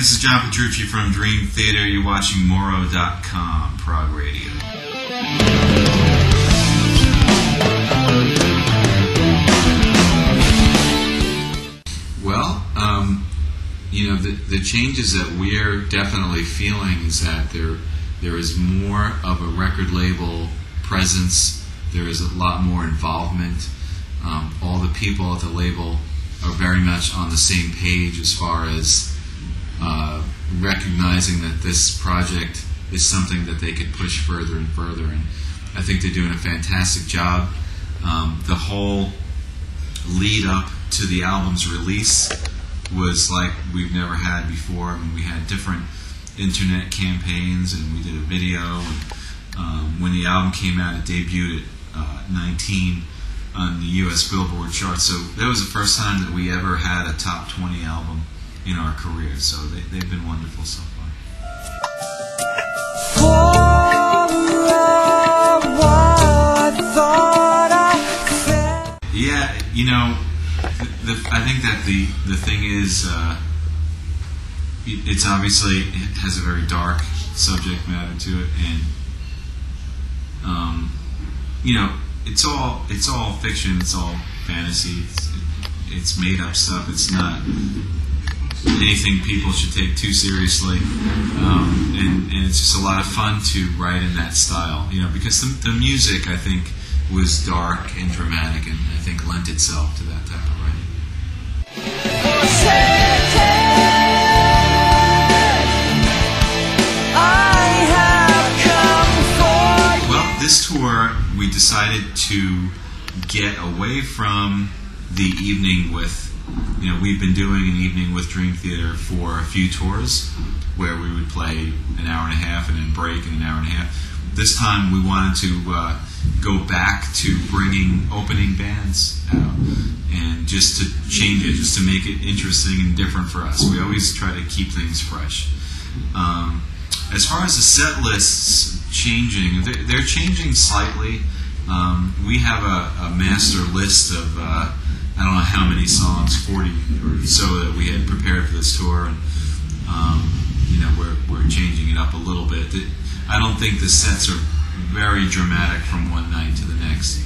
this is John Petrucci from Dream Theater. You're watching Morow.com Prog Radio. Well, the changes that we're definitely feeling is that there is more of a record label presence. There is a lot more involvement. All the people at the label are very much on the same page as far as recognizing that this project is something that they could push further and further, and I think they're doing a fantastic job. The whole lead up to the album's release was like we've never had before. I mean, we had different internet campaigns, and we did a video, and when the album came out, it debuted at 19 on the U.S. Billboard chart. So that was the first time that we ever had a top 20 album in our career. So they've been wonderful so far. Yeah, I think that the thing is, it's obviously, it has a very dark subject matter to it, and it's all fiction, it's all fantasy, it's made up stuff. It's not anything people should take too seriously, and it's just a lot of fun to write in that style, because the music, I think, was dark and dramatic, and I think lent itself to that type of writing. Well, this tour, we decided to get away from the evening with, we've been doing an evening with Dream Theater for a few tours where we would play an hour and a half and then break in an hour and a half. This time we wanted to go back to bringing opening bands out, and just to change it, just to make it interesting and different for us. We always try to keep things fresh. As far as the set lists changing, they're changing slightly. We have a master list of I don't know how many songs, 40 or so, that we had prepared for this tour, and we're changing it up a little bit. I don't think the sets are very dramatic from one night to the next,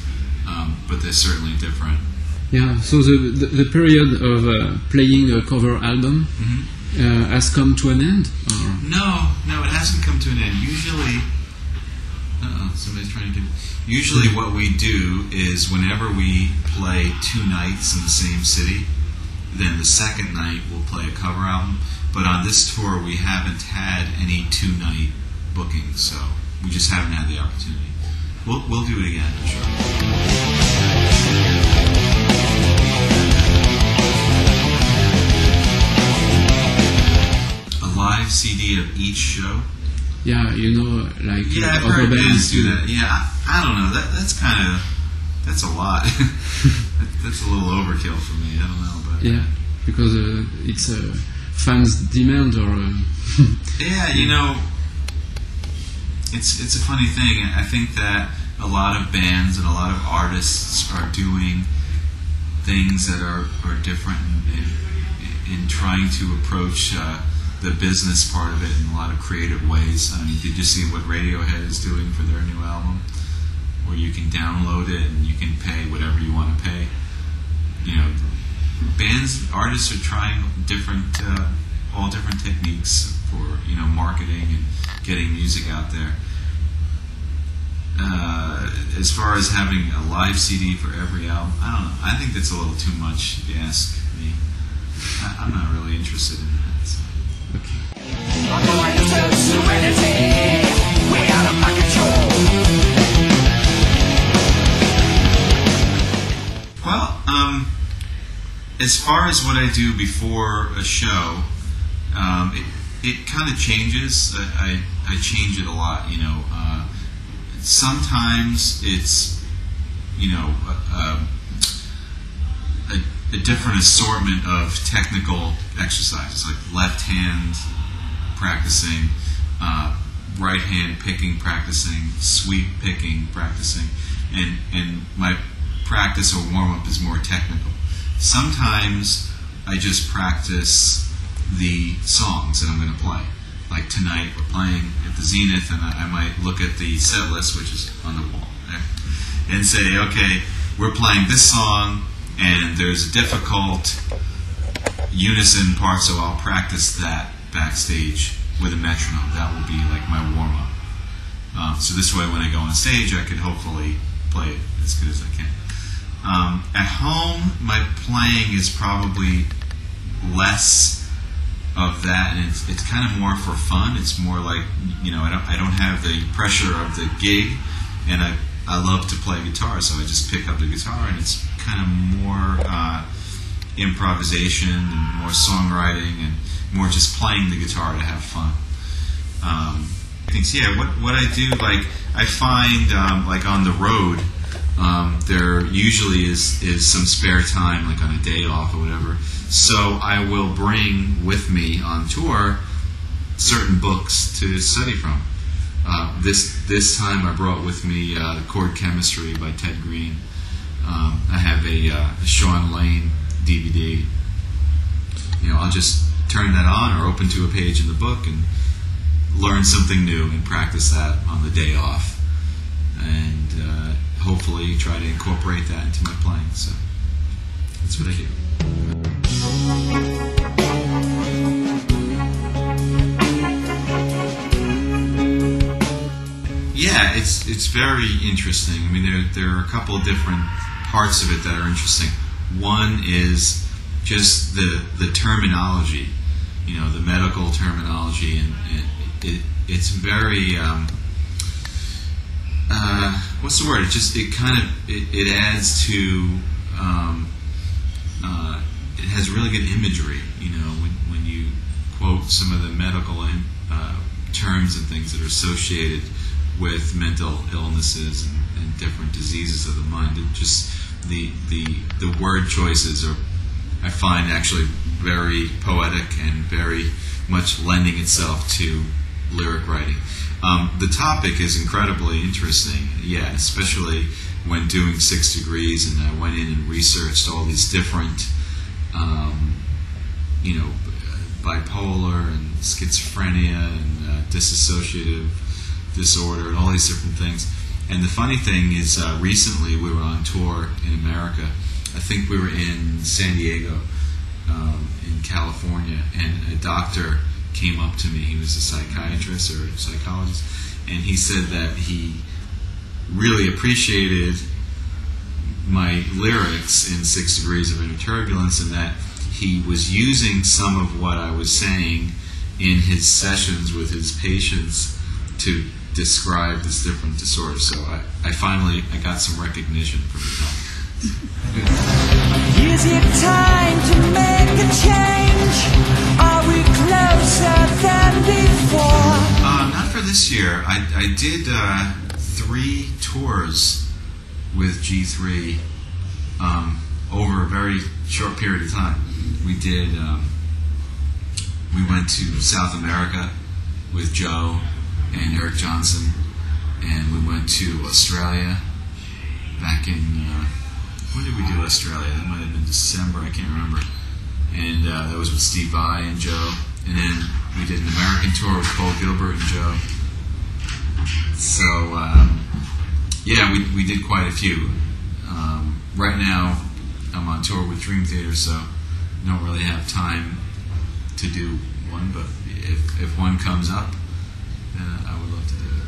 but they're certainly different. Yeah, so the period of playing a cover album has come to an end? Or? No, it hasn't come to an end. Somebody's trying to do... Usually what we do is whenever we play 2 nights in the same city, then the second night we'll play a cover album. But on this tour we haven't had any 2-night bookings, so we just haven't had the opportunity. We'll do it again, for sure. A live CD of each show? Yeah, like I've heard bands do that. Yeah, I don't know. That's a lot. That's a little overkill for me. I don't know, but because it's a fans' demand, or. Yeah, it's a funny thing. I think that a lot of bands and a lot of artists are doing things that are different in trying to approach the business part of it in a lot of creative ways. I mean, did you see what Radiohead is doing for their new album? Where you can download it and you can pay whatever you want to pay. Artists are trying all different techniques for marketing and getting music out there. As far as having a live CD for every album, I don't know. I think that's a little too much, if you ask me. I'm not really interested in that. So. I'm going to serenity, way out of my control. Well, as far as what I do before a show, it kind of changes. I change it a lot, sometimes it's, a different assortment of technical exercises, like left hand practicing, right hand picking practicing, sweep picking practicing, and my practice or warm up is more technical. Sometimes I just practice the songs that I'm going to play. Like tonight, we're playing at the Zenith, and I might look at the set list, which is on the wall there, and say, okay, we're playing this song, and there's a difficult unison part, so I'll practice that backstage with a metronome. That will be like my warm-up. So this way, when I go on stage, I can hopefully play it as good as I can. At home, my playing is probably less of that, and it's kind of more for fun. It's more like, I don't have the pressure of the gig, and I love to play guitar, so I just pick up the guitar, and it's kind of more improvisation and more songwriting and more just playing the guitar to have fun. What I do, like I find like on the road, there usually is some spare time, like on a day off or whatever. So I will bring with me on tour certain books to study from. This time I brought with me Chord Chemistry by Ted Green. I have a Sean Lane DVD. I'll just turn that on or open to a page in the book and learn something new and practice that on the day off. And hopefully try to incorporate that into my playing. So that's what I do. Yeah, it's very interesting. I mean, there are a couple of different parts of it that are interesting. One is just the terminology, the medical terminology, and it's very what's the word? It adds to it has really good imagery. When you quote some of the medical terms and things that are associated with mental illnesses and different diseases of the mind. It just the word choices are, I find, actually very poetic and very much lending itself to lyric writing. The topic is incredibly interesting, especially when doing 6 Degrees, and I went in and researched all these different, bipolar and schizophrenia and dissociative disorder and all these different things. And the funny thing is, recently we were on tour in America. I think we were in San Diego, in California, and a doctor came up to me. He was a psychiatrist or a psychologist, and he said that he really appreciated my lyrics in 6 Degrees of Inner Turbulence, and that he was using some of what I was saying in his sessions with his patients to describe this different disorder. So I finally got some recognition from the time. Is it time to make a change? Are we closer than before? Not for this year. I did 3 tours with G3 over a very short period of time. We went to South America with Joe and Eric Johnson, and we went to Australia back in, when did we do Australia? That might have been December, I can't remember. And that was with Steve Vai and Joe. And then we did an American tour with Paul Gilbert and Joe. So, we did quite a few. Right now, I'm on tour with Dream Theater, so I don't really have time to do one, but if one comes up, I would love to do it.